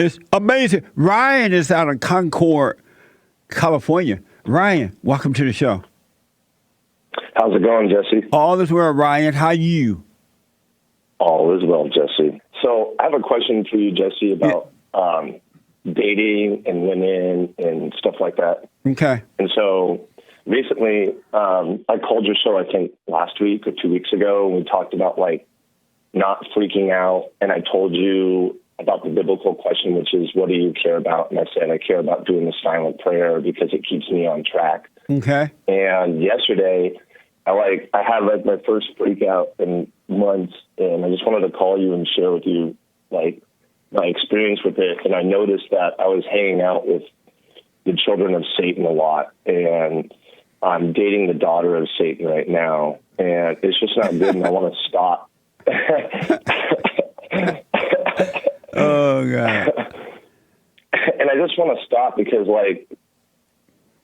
It's amazing. Ryan is out of Concord, California. Ryan, welcome to the show. How's it going, Jesse? All is well, Ryan. How you? All is well, Jesse. So I have a question for you, Jesse, about dating and women and stuff like that. Okay. And so recently, I called your show, I think, last week or 2 weeks ago, and we talked about, like, not freaking out. And I told you about the biblical question, which is, what do you care about? And I said, I care about doing the silent prayer because it keeps me on track. Okay. And yesterday, I had like my first freak out in months, and I just wanted to call you and share with you like my experience with it. And I noticed that I was hanging out with the children of Satan a lot, and I'm dating the daughter of Satan right now, and it's just not good, and I want to stop. Oh God. And I just want to stop because, like,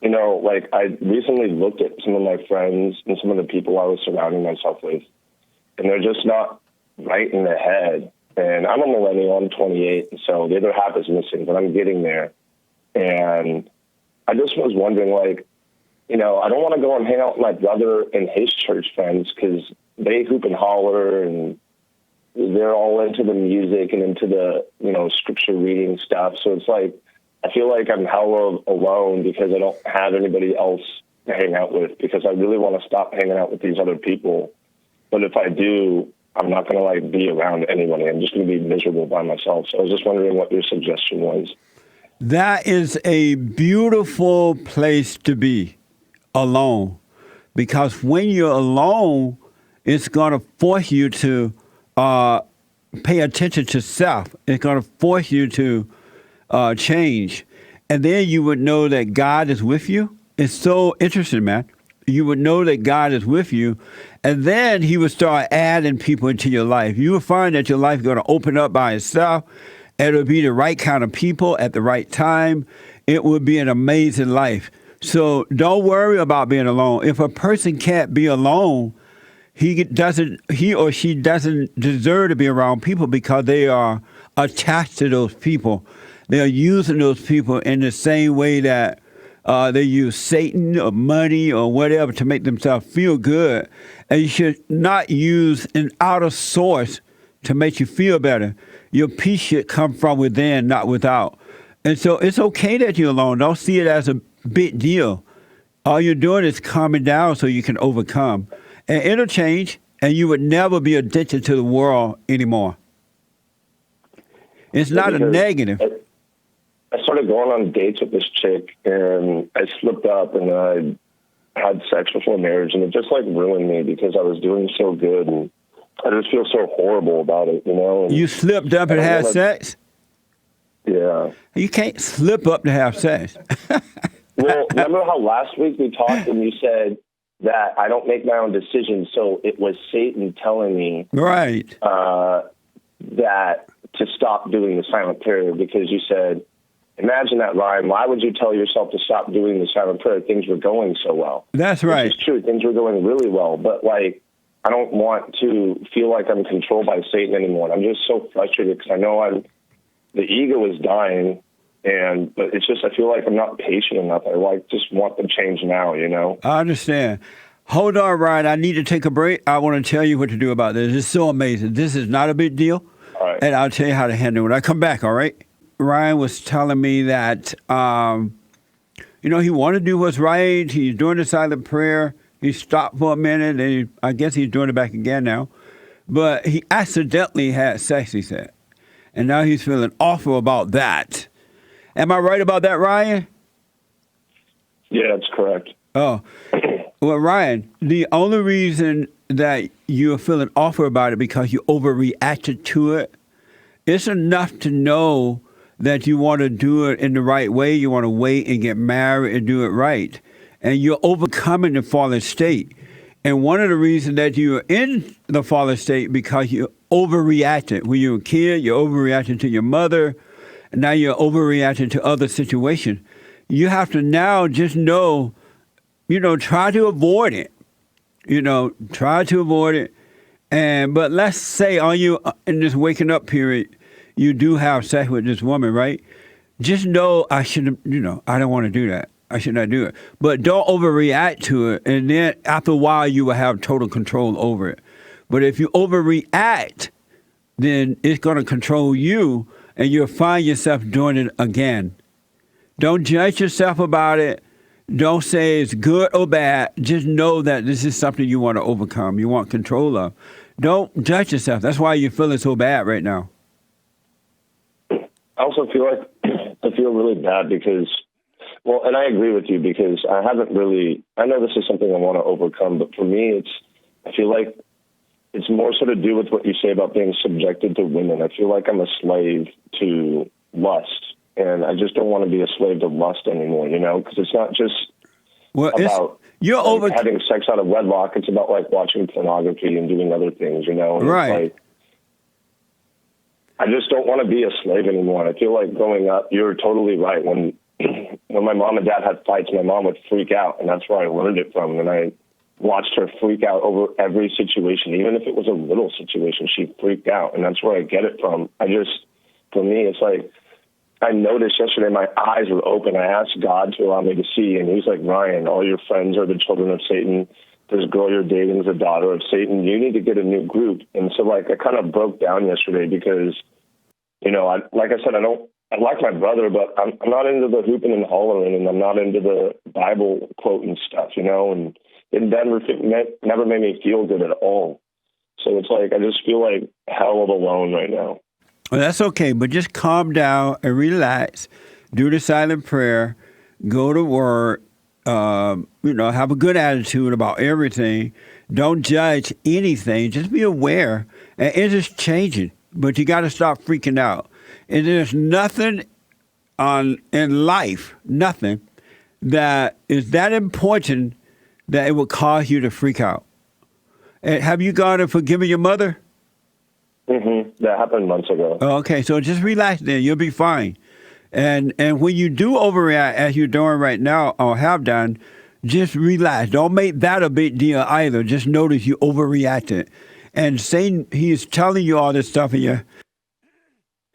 you know, like, I recently looked at some of my friends and some of the people I was surrounding myself with, and they're just not right in the head. And I'm a millennial, I'm 28, and so the other half is missing, but I'm getting there. And I just was wondering, like, you know, I don't want to go and hang out with my brother and his church friends because they hoop and holler, and they're all into the music and into the, you know, scripture reading stuff. So it's like, I feel like I'm hella alone because I don't have anybody else to hang out with, because I really want to stop hanging out with these other people. But if I do, I'm not going to, like, be around anybody. I'm just going to be miserable by myself. So I was just wondering what your suggestion was. That is a beautiful place to be, alone. Because when you're alone, it's going to force you to pay attention to self. It's going to force you to change. And then you would know that God is with you. It's so interesting, man. You would know that God is with you. And then he would start adding people into your life. You will find that your life is going to open up by itself. It'll be the right kind of people at the right time. It will be an amazing life. So don't worry about being alone. If a person can't be alone, he or she doesn't deserve to be around people because they are attached to those people. They are using those people in the same way that they use Satan or money or whatever to make themselves feel good. And you should not use an outer source to make you feel better. Your peace should come from within, not without. And so it's okay that you're alone. Don't see it as a big deal. All you're doing is calming down so you can overcome. And it'll change, and you would never be addicted to the world anymore. It's not a negative. I started going on dates with this chick, and I slipped up, and I had sex before marriage, and it just, like, ruined me because I was doing so good, and I just feel so horrible about it, you know? And you slipped up and had sex? Yeah. You can't slip up to have sex. Well, remember how last week we talked and you said that I don't make my own decisions, so it was Satan telling me right that to stop doing the silent prayer, because you said, imagine that, Ryan, why would you tell yourself to stop doing the silent prayer? Things were going so well. That's right. It's true. Things were going really well, but, like, I don't want to feel like I'm controlled by Satan anymore. I'm just so frustrated because I know the ego is dying, but it's just, I feel like I'm not patient enough. I just want the change now, you know? I understand. Hold on, Ryan. I need to take a break. I want to tell you what to do about this. It's so amazing. This is not a big deal. All right. And I'll tell you how to handle it when I come back, all right? Ryan was telling me that, you know, he wanted to do what's right. He's doing the silent prayer. He stopped for a minute, and I guess he's doing it back again now. But he accidentally had sex, he said. And now he's feeling awful about that. Am I right about that, Ryan? Yeah, that's correct. Oh. Well, Ryan, the only reason that you're feeling awful about it because you overreacted to it, it's enough to know that you want to do it in the right way. You want to wait and get married and do it right. And you're overcoming the fallen state. And one of the reasons that you're in the fallen state because you overreacted. When you were a kid, you overreacted to your mother, and now you're overreacting to other situations. You have to now just know, you know, try to avoid it. You know, try to avoid it. But let's say, are you in this waking up period, you do have sex with this woman, right? Just know I shouldn't, I don't want to do that. I should not do it. But don't overreact to it. And then after a while, you will have total control over it. But if you overreact, then it's going to control you and you'll find yourself doing it again. Don't judge yourself about it. Don't say it's good or bad. Just know that this is something you want to overcome. You want control of. Don't judge yourself. That's why you're feeling so bad right now. I also feel like I feel really bad because, well, and I agree with you because I haven't really, I know this is something I want to overcome, but for me, I feel like it's more sort of do with what you say about being subjected to women. I feel like I'm a slave to lust. And I just don't want to be a slave to lust anymore, because it's not just about having sex out of wedlock. It's about like watching pornography and doing other things, And right. It's like, I just don't want to be a slave anymore. I feel like growing up, you're totally right. When my mom and dad had fights, my mom would freak out, and that's where I learned it from. And I watched her freak out over every situation, even if it was a little situation, she freaked out, and that's where I get it from. For me, it's like, I noticed yesterday my eyes were open. I asked God to allow me to see, and he's like, Ryan, all your friends are the children of Satan. This girl you're dating is a daughter of Satan. You need to get a new group. And so, I kind of broke down yesterday because, like I said, I like my brother, but I'm not into the hooping and hollering, and I'm not into the Bible quoting stuff, and it never made me feel good at all. So it's like I just feel like hell of alone right now. Well, that's okay, but just calm down and relax. Do the silent prayer. Go to work. Have a good attitude about everything. Don't judge anything. Just be aware. And it is changing, but you got to stop freaking out. And there's nothing in life, nothing that is that important that it will cause you to freak out. And have you gone and forgiven your mother? Mm-hmm. That happened months ago. Okay, so just relax then. You'll be fine. And when you do overreact, as you're doing right now or have done, just relax. Don't make that a big deal either. Just notice you overreacted. And Satan, he is telling you all this stuff in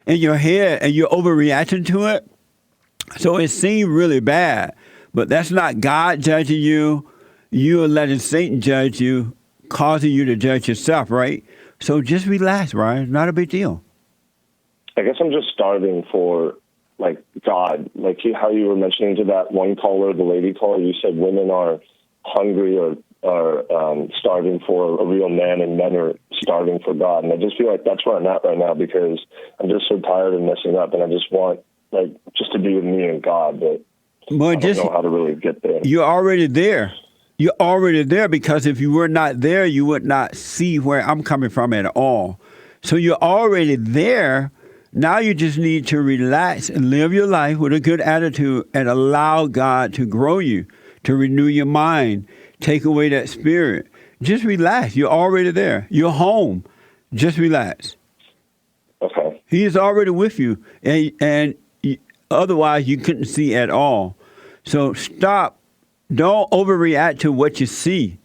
your head, and you're overreacting to it. So it seems really bad. But that's not God judging you. You are letting Satan judge you, causing you to judge yourself, right? So just relax, Ryan. Not a big deal. I guess I'm just starving for, God. Like how you were mentioning to that one caller, the lady caller, you said women are hungry or starving for a real man, and men are starving for God. And I just feel like that's where I'm at right now because I'm just so tired of messing up, and I just want, just to be with me and God. But I don't know how to really get there. You're already there. You're already there because if you were not there, you would not see where I'm coming from at all. So you're already there. Now you just need to relax and live your life with a good attitude and allow God to grow you, to renew your mind, take away that spirit. Just relax. You're already there. You're home. Just relax. Okay. He is already with you, and otherwise you couldn't see at all. So stop. Don't overreact to what you see.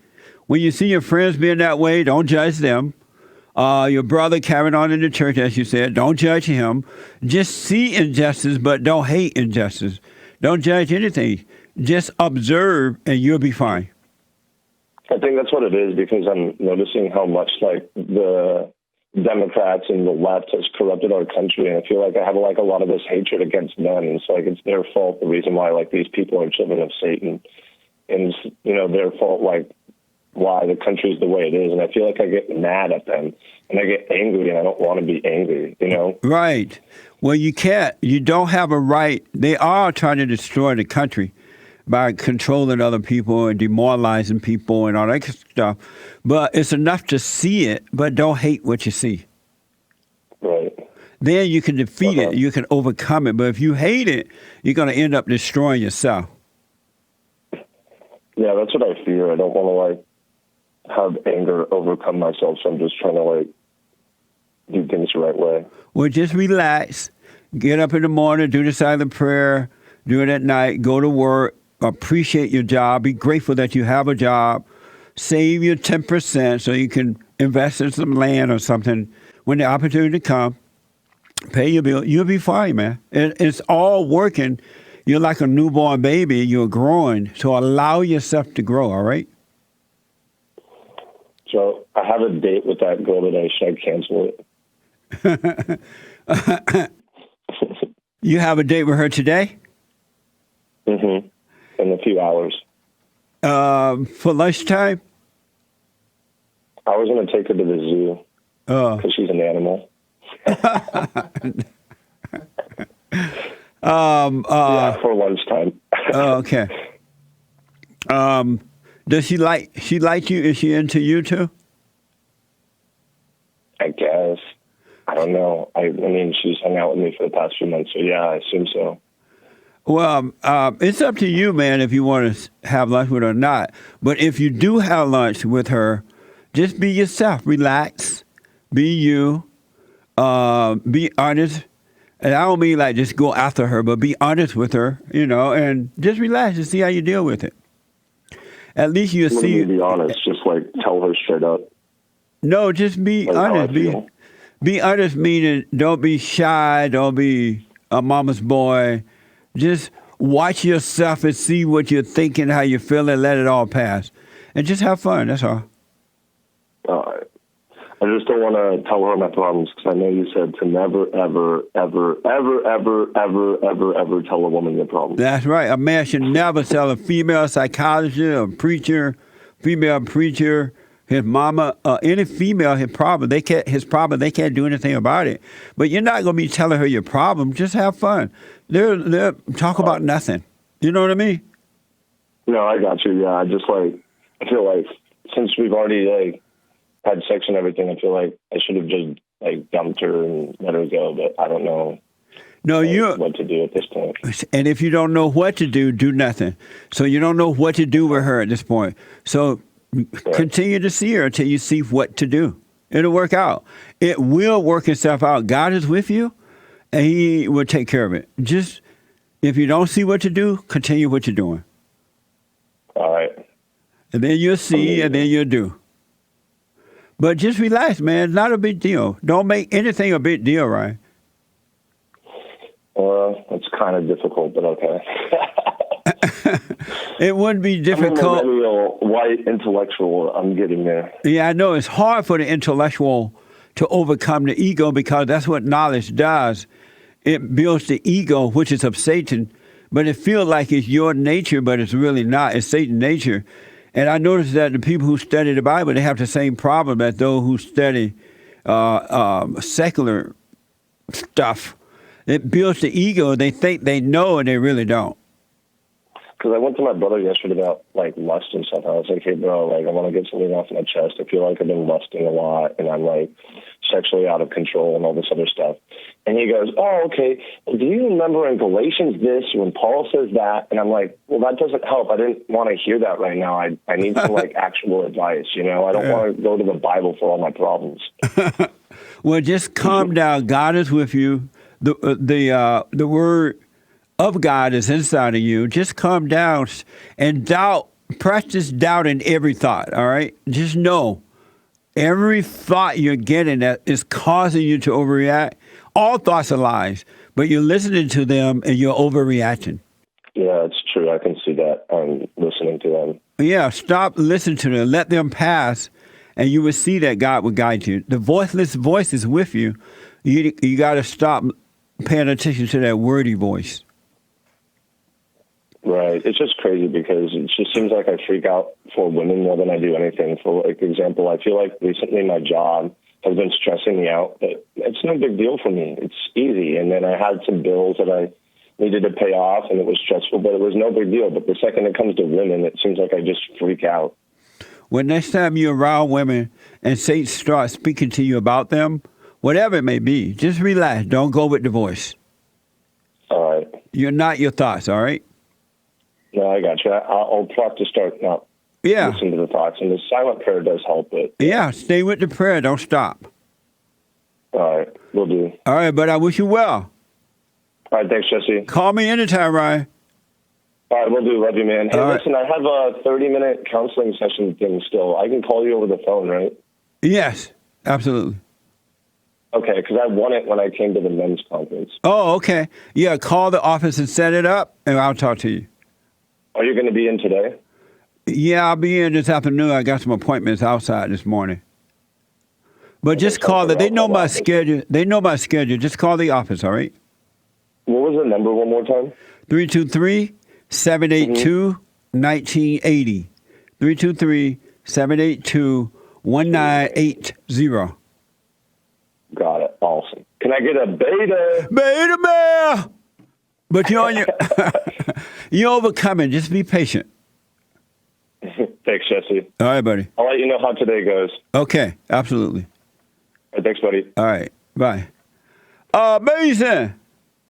When you see your friends being that way, don't judge them. Your brother carrying on in the church, as you said, don't judge him. Just see injustice, but don't hate injustice. Don't judge anything. Just observe, and you'll be fine. I think that's what it is because I'm noticing how much the Democrats and the left has corrupted our country, and I feel like I have a lot of this hatred against men, and it's it's their fault. The reason why these people are children of Satan, and it's, their fault why the country is the way it is, and I feel like I get mad at them and I get angry, and I don't want to be angry. Right. Well, you can't. You don't have a right. They are trying to destroy the country by controlling other people and demoralizing people and all that stuff. But it's enough to see it, but don't hate what you see. Right. Then you can defeat it. You can overcome it. But if you hate it, you're going to end up destroying yourself. Yeah, that's what I fear. I don't want to have anger overcome myself, so I'm just trying to do things the right way. Well, just relax. Get up in the morning, do the silent prayer, do it at night, go to work, appreciate your job, be grateful that you have a job, save your 10% so you can invest in some land or something when the opportunity comes, Pay your bill. You'll be fine, man. It's all working. You're like a newborn baby. You're growing. So allow yourself to grow, all right? So I have a date with that girl today. Should I cancel it? You have a date with her today? Mm-hmm. In a few hours. For lunchtime? I was going to take her to the zoo because she's an animal. Yeah, for lunchtime. Okay. Does she like you? Is she into you too? I guess. I don't know. I mean, she's hung out with me for the past few months, so yeah, I assume so. Well, it's up to you, man, if you want to have lunch with her or not. But if you do have lunch with her, just be yourself. Relax. Be you. Be honest. And I don't mean like just go after her, but be honest with her, and just relax and see how you deal with it. At least you'll What do see. you mean be honest? Just like tell her straight up. No, just be Like how I honest. feel. Be honest, meaning don't be shy. Don't be a mama's boy. Just watch yourself and see what you're thinking, how you're feeling. Let it all pass, and just have fun. That's all. All right. I just don't want to tell her my problems because I know you said to never, ever, ever, ever, ever, ever, ever, ever tell a woman your problems. That's right. A man should never tell a female psychologist, a preacher, female preacher, his mama, any female his problem. They can't do anything about it. But you're not gonna be telling her your problem. Just have fun. They'll talk about nothing. You know what I mean? No, I got you. Yeah, I feel like since we've already had sex and everything, I feel like I should have just dumped her and let her go. But I don't know. No, what to do at this point. And if you don't know what to do, do nothing. So you don't know what to do with her at this point. So continue to see her until you see what to do. It'll work out. It will work itself out. God is with you, and He will take care of it. Just if you don't see what to do, continue what you're doing. All right. And then you'll see, and then you'll do. But just relax, man. It's not a big deal. Don't make anything a big deal, Ryan. Well, it's kind of difficult, but okay. It wouldn't be difficult. I'm a millennial white intellectual. I'm getting there. Yeah, I know. It's hard for the intellectual to overcome the ego because that's what knowledge does. It builds the ego, which is of Satan, but it feels like it's your nature, but it's really not. It's Satan's nature. And I noticed that the people who study the Bible, they have the same problem as those who study secular stuff. It builds the ego. They think they know, and they really don't. Because I went to my brother yesterday about lust and stuff. I was like, hey, bro, I want to get something off my chest. I feel like I've been lusting a lot, and I'm sexually out of control and all this other stuff. And he goes, oh, okay. Well, do you remember in Galatians this when Paul says that? And I'm like, well, that doesn't help. I didn't want to hear that right now. I need some actual advice. I don't want to go to the Bible for all my problems. Well, just calm down. God is with you. The word of God is inside of you. Just calm down and doubt. Practice doubt in every thought. All right. Just know every thought you're getting that is causing you to overreact. All thoughts are lies, but you're listening to them and you're overreacting. Yeah, it's true. I can see that. I'm listening to them. Yeah. Stop listening to them. Let them pass, and you will see that God will guide you. The voiceless voice is with you. You got to stop paying attention to that wordy voice. Right. It's just crazy because it just seems like I freak out for women more than I do anything. For example, I feel like recently my job has been stressing me out, but it's no big deal for me. It's easy. And then I had some bills that I needed to pay off, and it was stressful, but it was no big deal. But the second it comes to women, it seems like I just freak out. Well, next time you're around women and Satan starts speaking to you about them, whatever it may be, just relax. Don't go with the voice. All right. You're not your thoughts, all right? No, I got you. I'll try to start not listening to the thoughts. And the silent prayer does help it. Yeah, stay with the prayer. Don't stop. All right. Will do. All right, but I wish you well. All right. Thanks, Jesse. Call me anytime, Ryan. All right. Will do. Love you, man. Hey, all listen, I have a 30-minute counseling session thing still. I can call you over the phone, right? Yes, absolutely. Okay, because I won it when I came to the men's conference. Oh, okay. Yeah, call the office and set it up, and I'll talk to you. Are you going to be in today? Yeah, I'll be in this afternoon. I got some appointments outside this morning. But Okay, just call sounds it. good. They I'll know call the my office. schedule. They know my schedule. Just call the office, all right? What was the number one more time? 323-782-1980. 323-782-1980. Got it. Awesome. Can I get a beta? Beta bear! But you're on your, you're overcoming. Just be patient. Thanks, Jesse. All right, buddy. I'll let you know how today goes. Okay, absolutely. All right, thanks, buddy. All right, bye. Amazing.